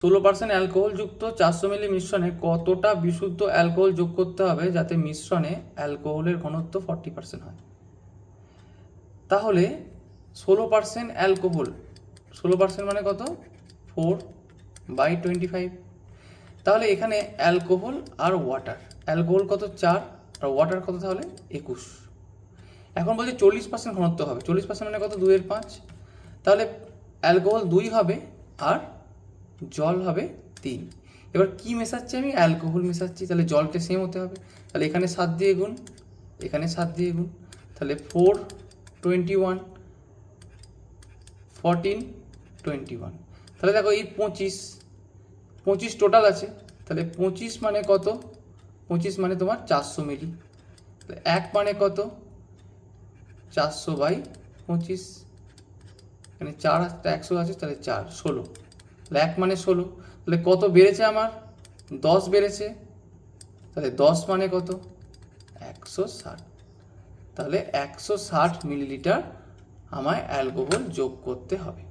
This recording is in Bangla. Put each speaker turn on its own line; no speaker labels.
16% অ্যালকোহলযুক্ত 400 মিলি মিশ্রণে কতটা বিশুদ্ধ অ্যালকোহল যোগ করতে হবে যাতে মিশ্রণে অ্যালকোহলের ঘনত্ব 40% হয়? তাহলে 16% অ্যালকোহল, 16% মানে কত? 4/25। তাহলে এখানে অ্যালকোহল আর ওয়াটার, অ্যালকোহল কত? 4, আর ওয়াটার কত তাহলে? 21। এখন বলছে 40% ঘনত্ব হবে, 40% মানে কত? 2/5। তাহলে অ্যালকোহল 2 হবে আর জল হবে 3। এবার কি মেশাচ্ছি আমি? অ্যালকোহল মেশাচ্ছি, তাহলে জলটা সেম হতে হবে। তাহলে এখানে 7 দিয়ে গুণ, এখানে 7 দিয়ে গুণ, তাহলে 4, 21, 14, 21। তাহলে দেখো এই 25 টোটাল আছে, তাহলে 25 মানে কত? 25 মানে তোমার 400 মিলি। এক মানে কত? 400/25। এখানে 4 100 আছে, তাহলে 4, 16। তাহলে 1 মানে 16। তাহলে কত বেড়েছে আমার? 10 বেড়েছে। তাহলে 10 মানে কত? 160। তাহলে 160 মিলিলিটার আমায় অ্যালকোহল যোগ করতে হবে।